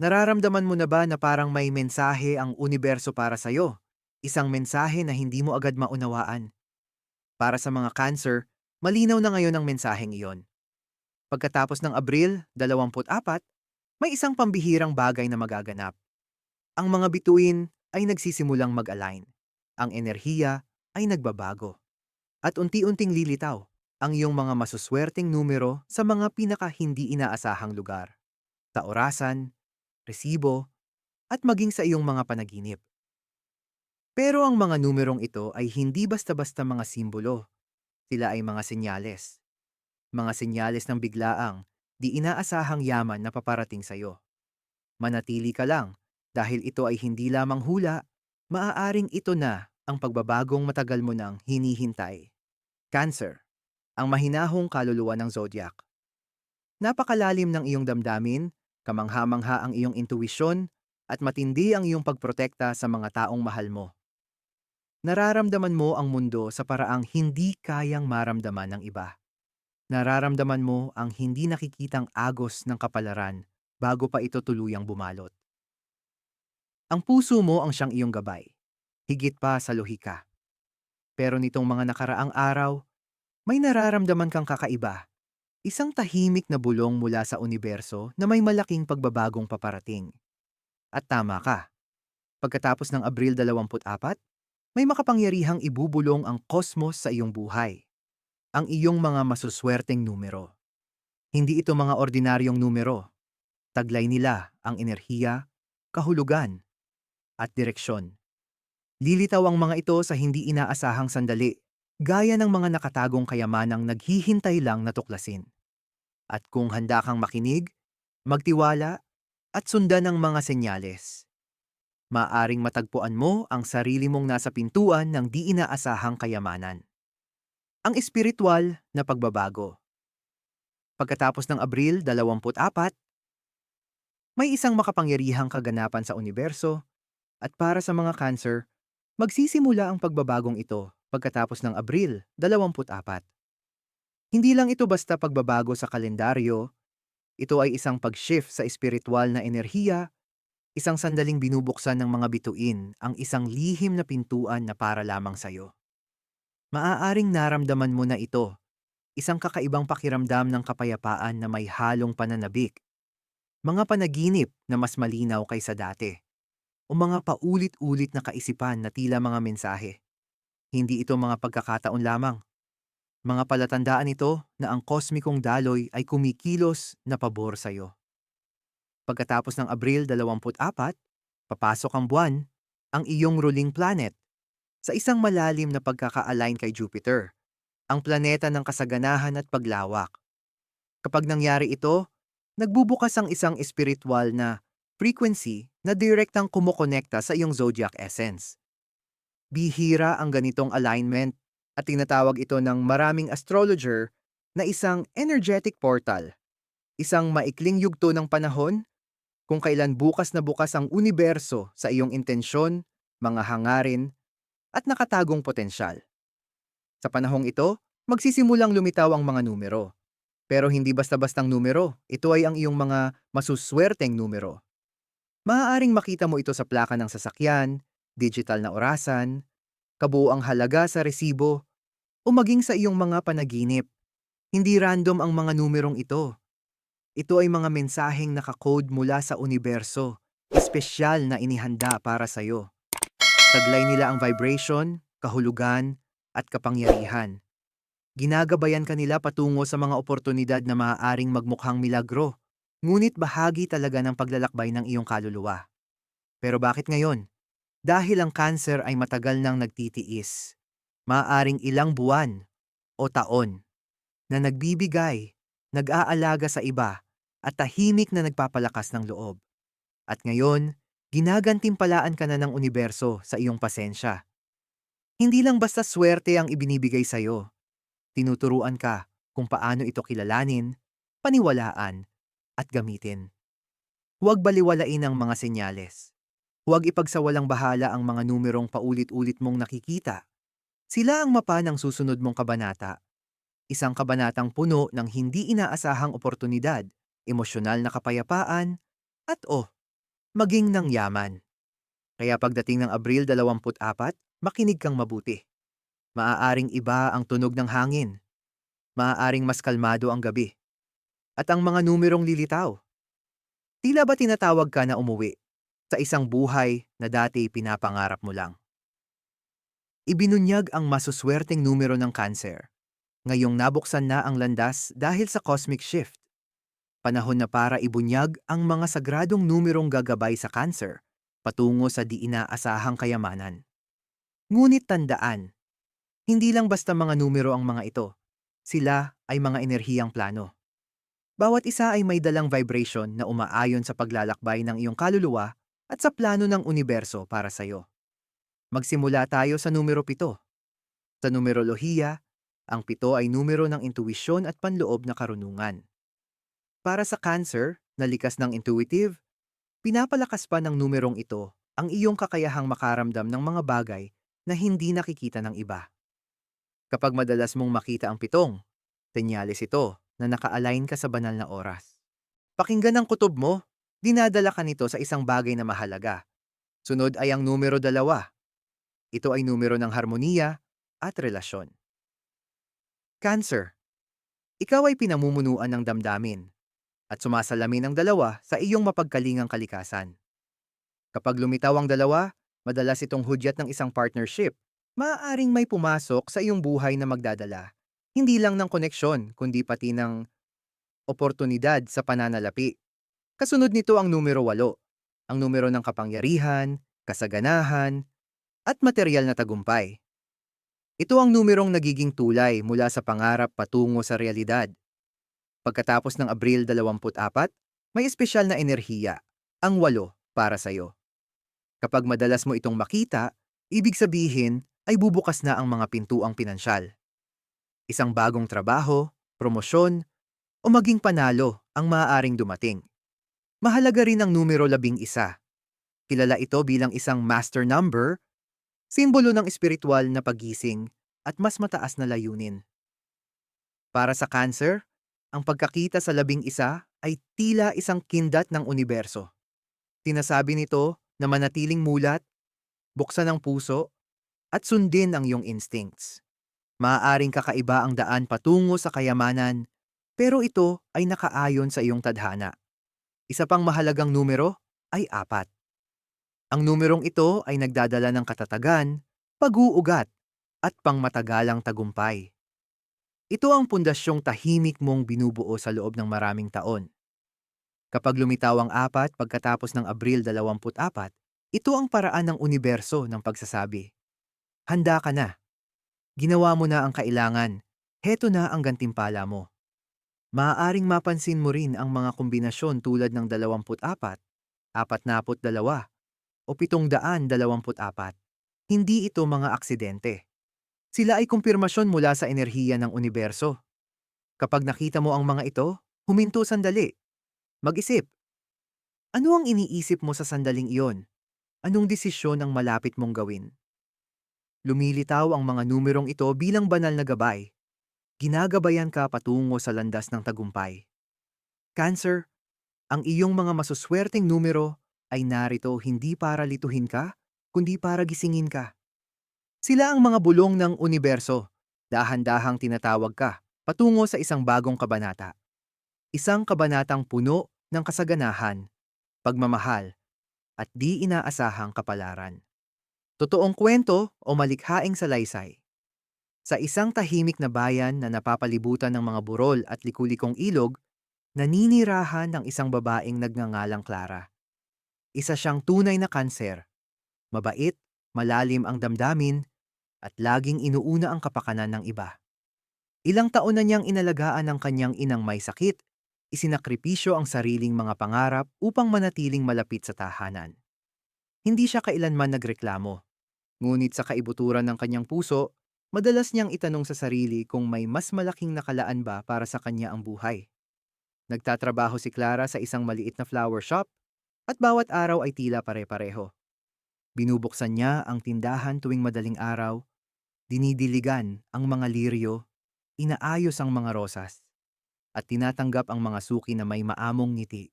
Nararamdaman mo na ba na parang may mensahe ang universo para sa'yo? Isang mensahe na hindi mo agad maunawaan. Para sa mga cancer, malinaw na ngayon ang mensaheng iyon. Pagkatapos ng Abril 24, may isang pambihirang bagay na magaganap. Ang mga bituin ay nagsisimulang mag-align. Ang enerhiya ay nagbabago. At unti-unting lilitaw ang iyong mga masuswerteng numero sa mga pinaka hindi inaasahang lugar. Sa orasan, resibo, at maging sa iyong mga panaginip. Pero ang mga numerong ito ay hindi basta-basta mga simbolo. Sila ay mga senyales. Mga senyales ng biglaang, di inaasahang yaman na paparating sa iyo. Manatili ka lang dahil ito ay hindi lamang hula, maaaring ito na ang pagbabagong matagal mo nang hinihintay. Cancer, ang mahinahong kaluluwa ng zodiac. Napakalalim ng iyong damdamin, kamangha-mangha ang iyong intuwisyon, at matindi ang iyong pagprotekta sa mga taong mahal mo. Nararamdaman mo ang mundo sa paraang hindi kayang maramdaman ng iba. Nararamdaman mo ang hindi nakikitang agos ng kapalaran bago pa ito tuluyang bumalot. Ang puso mo ang siyang iyong gabay, higit pa sa lohika. Pero nitong mga nakaraang araw, may nararamdaman kang kakaiba. Isang tahimik na bulong mula sa universo na may malaking pagbabagong paparating. At tama ka, pagkatapos ng Abril 24, may makapangyarihang ibubulong ang kosmos sa iyong buhay. Ang iyong mga masuswerteng numero. Hindi ito mga ordinaryong numero. Taglay nila ang enerhiya, kahulugan, at direksyon. Lilitaw ang mga ito sa hindi inaasahang sandali, gaya ng mga nakatagong kayamanang naghihintay lang na tuklasin. At kung handa kang makinig, magtiwala, at sundan ang mga senyales, maaring matagpuan mo ang sarili mong nasa pintuan ng di inaasahang kayamanan. Ang espiritual na pagbabago. Pagkatapos ng Abril 24, may isang makapangyarihang kaganapan sa universo at para sa mga cancer, magsisimula ang pagbabagong ito pagkatapos ng Abril 24. Hindi lang ito basta pagbabago sa kalendaryo, ito ay isang pag-shift sa espiritual na enerhiya, isang sandaling binubuksan ng mga bituin ang isang lihim na pintuan na para lamang sa'yo. Maaaring naramdaman mo na ito, isang kakaibang pakiramdam ng kapayapaan na may halong pananabik, mga panaginip na mas malinaw kaysa dati, o mga paulit-ulit na kaisipan na tila mga mensahe. Hindi ito mga pagkakataon lamang. Mga palatandaan ito na ang kosmikong daloy ay kumikilos na pabor sa iyo. Pagkatapos ng Abril 24, papasok ang buwan, ang iyong ruling planet, sa isang malalim na pagkaka-align kay Jupiter, ang planeta ng kasaganahan at paglawak. Kapag nangyari ito, nagbubukas ang isang espiritual na frequency na direktang kumokonekta sa iyong zodiac essence. Bihira ang ganitong alignment at tinatawag ito ng maraming astrologer na isang energetic portal, isang maikling yugto ng panahon kung kailan bukas ang universo sa iyong intensyon, mga hangarin, at nakatagong potensyal. Sa panahong ito, magsisimulang lumitaw ang mga numero. Pero hindi basta-bastang numero, ito ay ang iyong mga masuswerteng numero. Maaaring makita mo ito sa plaka ng sasakyan, digital na orasan, kabuuang halaga sa resibo, o maging sa iyong mga panaginip. Hindi random ang mga numerong ito. Ito ay mga mensaheng nakakode mula sa universo, espesyal na inihanda para sa iyo. Taglay nila ang vibration, kahulugan, at kapangyarihan. Ginagabayan kanila patungo sa mga oportunidad na maaaring magmukhang milagro, ngunit bahagi talaga ng paglalakbay ng iyong kaluluwa. Pero bakit ngayon? Dahil ang cancer ay matagal nang nagtitiis. Maaaring ilang buwan o taon na nagbibigay, nag-aalaga sa iba, at tahimik na nagpapalakas ng loob. At ngayon, ginagantimpalaan ka na ng universo sa iyong pasensya. Hindi lang basta swerte ang ibinibigay sa iyo. Tinuturuan ka kung paano ito kilalanin, paniwalaan, at gamitin. Huwag baliwalain ang mga senyales. Huwag ipagsawalang bahala ang mga numerong paulit-ulit mong nakikita. Sila ang mapa ng susunod mong kabanata. Isang kabanatang puno ng hindi inaasahang oportunidad, emosyonal na kapayapaan, at maging ng yaman. Kaya pagdating ng Abril 24, makinig kang mabuti. Maaaring iba ang tunog ng hangin, maaaring mas kalmado ang gabi, at ang mga numerong lilitaw. Tila ba tinatawag ka na umuwi sa isang buhay na dati pinapangarap mo lang? Ibinunyag ang masuswerteng numero ng Cancer. Ngayong nabuksan na ang landas dahil sa cosmic shift. Panahon na para ibunyag ang mga sagradong numerong gagabay sa Cancer patungo sa di inaasahang kayamanan. Ngunit tandaan, hindi lang basta mga numero ang mga ito. Sila ay mga enerhiyang plano. Bawat isa ay may dalang vibration na umaayon sa paglalakbay ng iyong kaluluwa at sa plano ng universo para sa iyo. Magsimula tayo sa numero 7. Sa numerolohiya, ang 7 ay numero ng intuwisyon at panloob na karunungan. Para sa Cancer, na likas ng intuitive, pinapalakas pa ng numerong ito ang iyong kakayahang makaramdam ng mga bagay na hindi nakikita ng iba. Kapag madalas mong makita ang 7, senyales ito na naka-align ka sa banal na oras. Pakinggan ang kutob mo, dinadala ka nito sa isang bagay na mahalaga. Sunod ay ang numero 2. Ito ay numero ng harmoniya at relasyon. Cancer, ikaw ay pinamumunuan ng damdamin at sumasalamin ang 2 sa iyong mapagkalingang kalikasan. Kapag lumitaw ang 2, madalas itong hudyat ng isang partnership. Maaaring may pumasok sa iyong buhay na magdadala, hindi lang ng koneksyon, kundi pati ng oportunidad sa pananalapi. Kasunod nito ang numero 8, ang numero ng kapangyarihan, kasaganahan, at materyal na tagumpay. Ito ang numerong nagiging tulay mula sa pangarap patungo sa realidad. Pagkatapos ng Abril 24, may espesyal na enerhiya, ang 8 para sa iyo. Kapag madalas mo itong makita, ibig sabihin ay bubukas na ang mga pintuang pinansyal. Isang bagong trabaho, promosyon, o maging panalo ang maaaring dumating. Mahalaga rin ang numero 11. Kilala ito bilang isang master number, simbolo ng espiritual na paggising at mas mataas na layunin. Para sa Cancer, ang pagkakita sa 11 ay tila isang kindat ng universo. Sinasabi nito na manatiling mulat, buksan ang puso, at sundin ang iyong instincts. Maaaring kakaiba ang daan patungo sa kayamanan, pero ito ay nakaayon sa iyong tadhana. Isa pang mahalagang numero ay 4. Ang numerong ito ay nagdadala ng katatagan, pag-uugat, at pangmatagalang tagumpay. Ito ang pundasyong tahimik mong binubuo sa loob ng maraming taon. Kapag lumitaw ang 4 pagkatapos ng Abril 24, ito ang paraan ng universo ng pagsasabi. Handa ka na. Ginawa mo na ang kailangan. Heto na ang gantimpala mo. Maaaring mapansin mo rin ang mga kombinasyon tulad ng 24, 42, o 724. Hindi ito mga aksidente. Sila ay kumpirmasyon mula sa enerhiya ng universo. Kapag nakita mo ang mga ito, huminto sandali. Mag-isip. Ano ang iniisip mo sa sandaling iyon? Anong desisyon ang malapit mong gawin? Lumilitaw ang mga numerong ito bilang banal na gabay. Ginagabayan ka patungo sa landas ng tagumpay. Cancer, ang iyong mga masuswerteng numero ay narito hindi para lituhin ka, kundi para gisingin ka. Sila ang mga bulong ng universo, dahan-dahang tinatawag ka patungo sa isang bagong kabanata. Isang kabanatang puno ng kasaganahan, pagmamahal, at di inaasahang kapalaran. Totoong kwento o malikhaing salaysay. Sa isang tahimik na bayan na napapalibutan ng mga burol at likulikong ilog, naninirahan ng isang babaeng nagngangalang Clara. Isa siyang tunay na Cancer. Mabait, malalim ang damdamin, at laging inuuna ang kapakanan ng iba. Ilang taon na niyang inalagaan ang kanyang inang may sakit, isinakripisyo ang sariling mga pangarap upang manatiling malapit sa tahanan. Hindi siya kailanman nagreklamo, ngunit sa kaibuturan ng kanyang puso, madalas niyang itanong sa sarili kung may mas malaking nakalaan ba para sa kanya ang buhay. Nagtatrabaho si Clara sa isang maliit na flower shop at bawat araw ay tila pare-pareho. Binubuksan niya ang tindahan tuwing madaling araw, dinidiligan ang mga liryo, inaayos ang mga rosas, at tinatanggap ang mga suki na may maamong ngiti.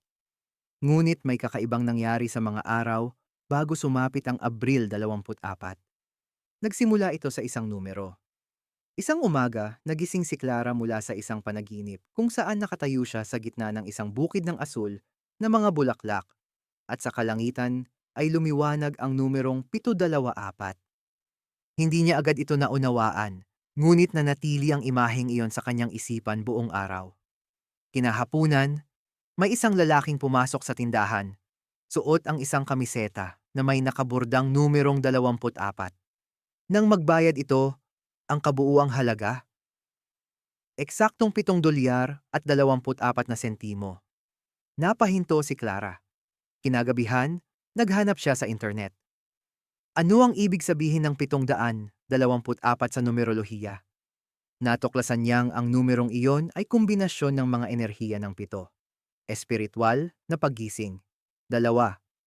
Ngunit may kakaibang nangyari sa mga araw bago sumapit ang Abril 24. Nagsimula ito sa isang numero. Isang umaga, nagising si Clara mula sa isang panaginip kung saan nakatayo siya sa gitna ng isang bukid ng asul na mga bulaklak at sa kalangitan ay lumiwanag ang numerong 724. Hindi niya agad ito naunawaan, ngunit nanatili ang imaheng iyon sa kanyang isipan buong araw. Kinahapunan, may isang lalaking pumasok sa tindahan. Suot ang isang kamiseta na may nakaburdang numerong 24. Nang magbayad ito, ang kabuuang halaga, eksaktong $7.24. Napahinto si Clara. Kinagabihan, naghanap siya sa internet. Ano ang ibig sabihin ng 724 sa numerolohiya? Natuklasan niyang ang numerong iyon ay kombinasyon ng mga enerhiya ng pito. Espiritual na paggising. 2,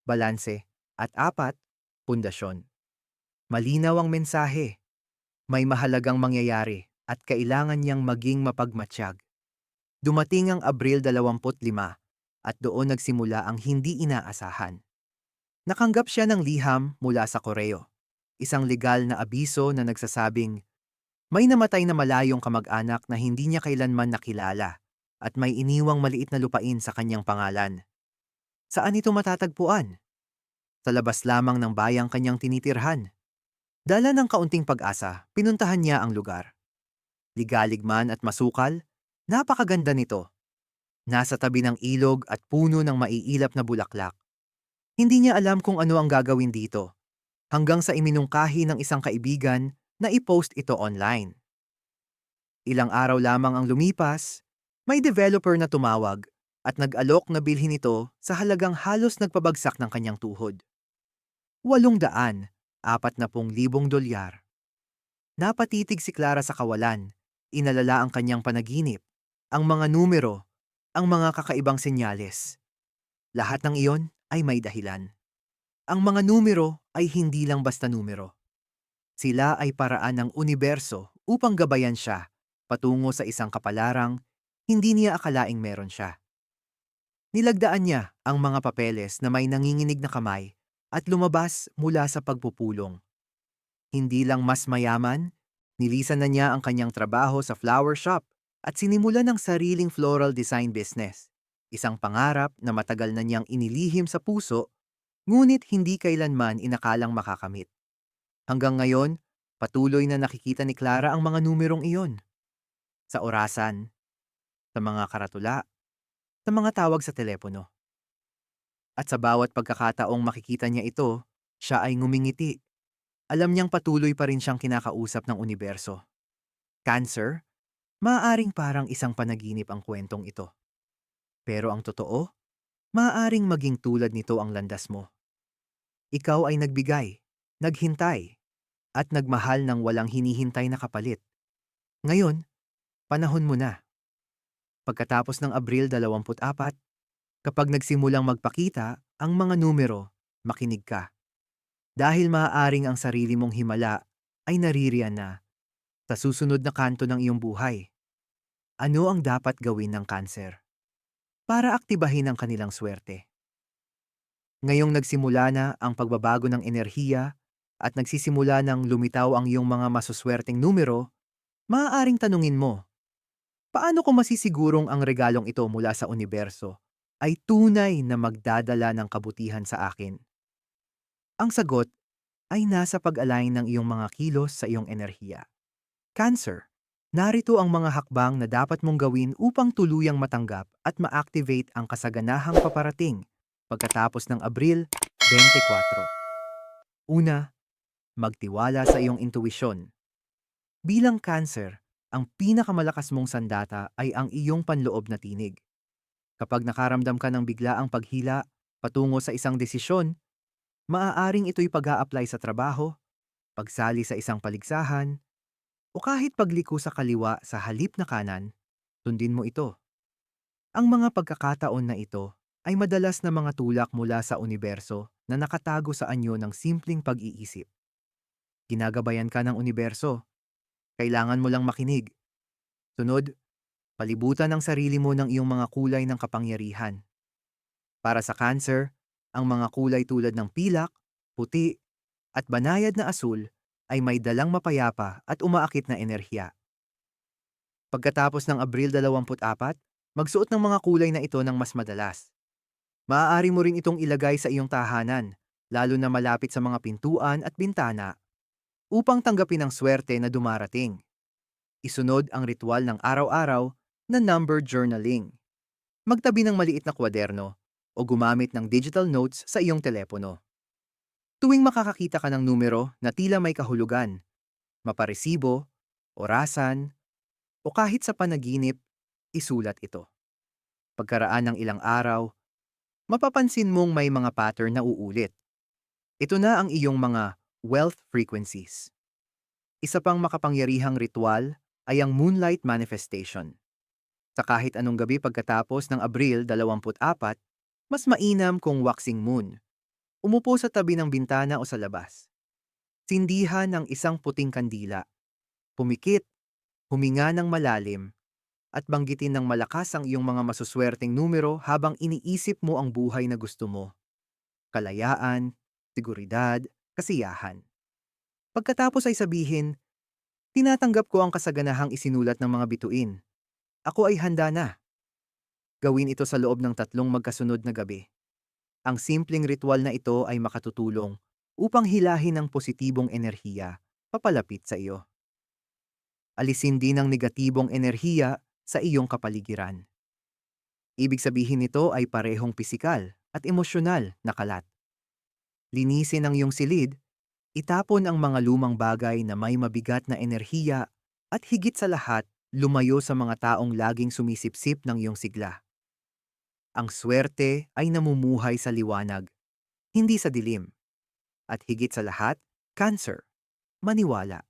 balanse. At 4, pundasyon. Malinaw ang mensahe. May mahalagang mangyayari at kailangan niyang maging mapagmatsyag. Dumating ang Abril 25 at doon nagsimula ang hindi inaasahan. Nakanggap siya ng liham mula sa koreo. Isang legal na abiso na nagsasabing may namatay na malayong kamag-anak na hindi niya kailanman nakilala at may iniwang maliit na lupain sa kanyang pangalan. Saan ito matatagpuan? Sa labas lamang ng bayang kanyang tinitirhan. Dala ng kaunting pag-asa, pinuntahan niya ang lugar. Ligalig man at masukal, napakaganda nito. Nasa tabi ng ilog at puno ng maiilap na bulaklak. Hindi niya alam kung ano ang gagawin dito, hanggang sa iminungkahi ng isang kaibigan na i-post ito online. Ilang araw lamang ang lumipas, may developer na tumawag at nag-alok na bilhin ito sa halagang halos nagpabagsak ng kanyang tuhod. $840,000. Napatitig si Clara sa kawalan, inalala ang kanyang panaginip, ang mga numero, ang mga kakaibang senyales. Lahat ng iyon ay may dahilan. Ang mga numero ay hindi lang basta numero. Sila ay paraan ng universo upang gabayan siya patungo sa isang kapalarang hindi niya akalaing meron siya. Nilagdaan niya ang mga papeles na may nanginginig na kamay at lumabas mula sa pagpupulong. Hindi lang mas mayaman, nilisan na niya ang kanyang trabaho sa flower shop at sinimulan ng sariling floral design business. Isang pangarap na matagal na niyang inilihim sa puso, ngunit hindi kailanman inakalang makakamit. Hanggang ngayon, patuloy na nakikita ni Clara ang mga numerong iyon. Sa orasan, sa mga karatula, sa mga tawag sa telepono. At sa bawat pagkakataong makikita niya ito, siya ay ngumingiti. Alam niyang patuloy pa rin siyang kinakausap ng universo. Cancer, maaaring parang isang panaginip ang kwentong ito. Pero ang totoo, maaaring maging tulad nito ang landas mo. Ikaw ay nagbigay, naghintay, at nagmahal ng walang hinihintay na kapalit. Ngayon, panahon mo na. Pagkatapos ng Abril 24, kapag nagsimulang magpakita ang mga numero, makinig ka. Dahil maaaring ang sarili mong himala ay naririyan na sa susunod na kanto ng iyong buhay. Ano ang dapat gawin ng Cancer para aktibahin ang kanilang swerte? Ngayong nagsimula na ang pagbabago ng enerhiya at nagsisimula ng lumitaw ang iyong mga masuswerteng numero, maaaring tanungin mo, paano ko masisigurong ang regalong ito mula sa universo ay tunay na magdadala ng kabutihan sa akin? Ang sagot ay nasa pag-align ng iyong mga kilos sa iyong enerhiya. Cancer, narito ang mga hakbang na dapat mong gawin upang tuluyang matanggap at ma-activate ang kasaganahang paparating pagkatapos ng Abril 24. Una, magtiwala sa iyong intuwisyon. Bilang Cancer, ang pinakamalakas mong sandata ay ang iyong panloob na tinig. Kapag nakaramdam ka ng biglaang paghila patungo sa isang desisyon, maaaring ito'y pag-a-apply sa trabaho, pagsali sa isang paligsahan, o kahit pagliko sa kaliwa sa halip na kanan, sundin mo ito. Ang mga pagkakataon na ito ay madalas na mga tulak mula sa universo na nakatago sa anyo ng simpleng pag-iisip. Ginagabayan ka ng universo. Kailangan mo lang makinig. Sunod, palibutan ang sarili mo ng iyong mga kulay ng kapangyarihan. Para sa Cancer, ang mga kulay tulad ng pilak, puti, at banayad na asul ay may dalang mapayapa at umaakit na enerhiya. Pagkatapos ng Abril 24, magsuot ng mga kulay na ito ng mas madalas. Maaari mo rin itong ilagay sa iyong tahanan, lalo na malapit sa mga pintuan at bintana, upang tanggapin ang swerte na dumarating. Isunod ang ritual ng araw-araw na number journaling. Magtabi ng maliit na kwaderno o gumamit ng digital notes sa iyong telepono. Tuwing makakakita ka ng numero na tila may kahulugan, maparesibo, orasan, o kahit sa panaginip, isulat ito. Pagkaraan ng ilang araw, mapapansin mong may mga pattern na uulit. Ito na ang iyong mga wealth frequencies. Isa pang makapangyarihang ritual ay ang moonlight manifestation. Sa kahit anong gabi pagkatapos ng Abril 24, mas mainam kung waxing moon. Umupo sa tabi ng bintana o sa labas. Sindihan ng isang puting kandila. Pumikit, huminga ng malalim, at banggitin ng malakas ang iyong mga masuswerteng numero habang iniisip mo ang buhay na gusto mo. Kalayaan, seguridad, kasiyahan. Pagkatapos ay sabihin, tinatanggap ko ang kasaganahang isinulat ng mga bituin. Ako ay handa na. Gawin ito sa loob ng 3 magkasunod na gabi. Ang simpleng ritual na ito ay makatutulong upang hilahin ang positibong enerhiya papalapit sa iyo. Alisin din ang negatibong enerhiya sa iyong kapaligiran. Ibig sabihin nito ay parehong pisikal at emosyonal na kalat. Linisin ang iyong silid, itapon ang mga lumang bagay na may mabigat na enerhiya at higit sa lahat, lumayo sa mga taong laging sumisipsip ng iyong sigla. Ang swerte ay namumuhay sa liwanag, hindi sa dilim. At higit sa lahat, Cancer, maniwala.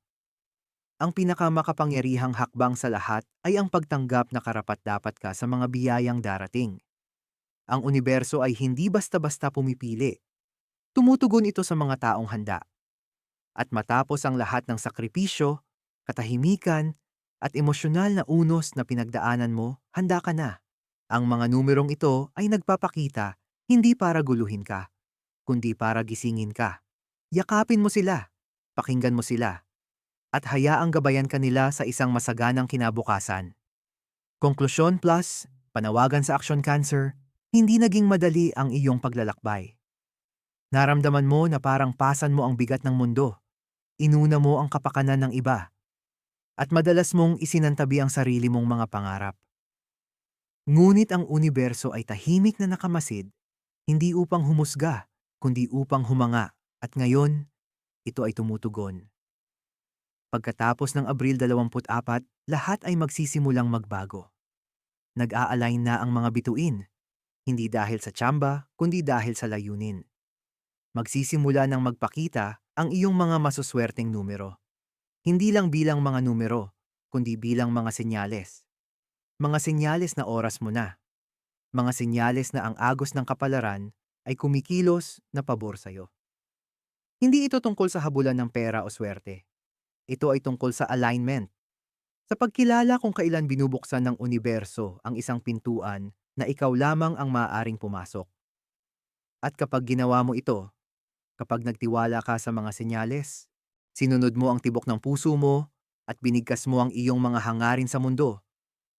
Ang pinakamakapangyarihang hakbang sa lahat ay ang pagtanggap na karapat-dapat ka sa mga biyayang darating. Ang universo ay hindi basta-basta pumipili. Tumutugon ito sa mga taong handa. At matapos ang lahat ng sakripisyo, katahimikan, at emosyonal na unos na pinagdaanan mo, handa ka na. Ang mga numerong ito ay nagpapakita hindi para guluhin ka, kundi para gisingin ka. Yakapin mo sila, pakinggan mo sila, at hayaang gabayan ka nila sa isang masaganang kinabukasan. Konklusyon plus, panawagan sa Action Cancer, hindi naging madali ang iyong paglalakbay. Naramdaman mo na parang pasan mo ang bigat ng mundo, inuna mo ang kapakanan ng iba, at madalas mong isinantabi ang sarili mong mga pangarap. Ngunit ang universo ay tahimik na nakamasid, hindi upang humusga, kundi upang humanga, at ngayon, ito ay tumutugon. Pagkatapos ng Abril 24, lahat ay magsisimulang magbago. Nag-a-align na ang mga bituin, hindi dahil sa tsamba, kundi dahil sa layunin. Magsisimula ng magpakita ang iyong mga masuswerteng numero. Hindi lang bilang mga numero, kundi bilang mga senyales. Mga senyales na oras mo na. Mga senyales na ang agos ng kapalaran ay kumikilos na pabor sa'yo. Hindi ito tungkol sa habulan ng pera o swerte. Ito ay tungkol sa alignment. Sa pagkilala kung kailan binubuksan ng universo ang isang pintuan na ikaw lamang ang maaaring pumasok. At kapag ginawa mo ito, kapag nagtiwala ka sa mga senyales, sinunod mo ang tibok ng puso mo at binigkas mo ang iyong mga hangarin sa mundo,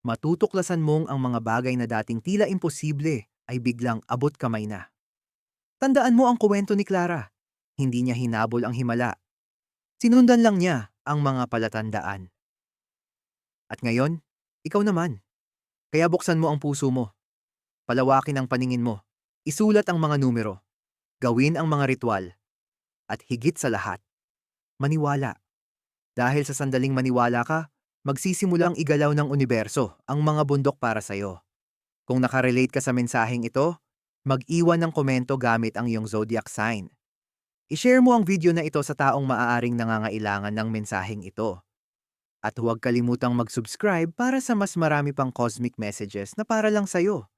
matutuklasan mong ang mga bagay na dating tila imposible ay biglang abot kamay na. Tandaan mo ang kuwento ni Clara. Hindi niya hinabol ang himala. Sinundan lang niya ang mga palatandaan. At ngayon, ikaw naman. Kaya buksan mo ang puso mo. Palawakin ang paningin mo. Isulat ang mga numero. Gawin ang mga ritual. At higit sa lahat, maniwala. Dahil sa sandaling maniwala ka, magsisimulang igalaw ng universo ang mga bundok para sa'yo. Kung nakarelate ka sa mensaheng ito, mag-iwan ng komento gamit ang iyong zodiac sign. I-share mo ang video na ito sa taong maaaring nangangailangan ng mensaheng ito. At huwag kalimutang mag-subscribe para sa mas marami pang cosmic messages na para lang sa'yo.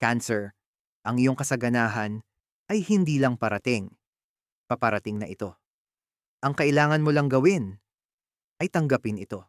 Cancer, ang iyong kasaganahan ay hindi lang parating. Paparating na ito. Ang kailangan mo lang gawin ay tanggapin ito.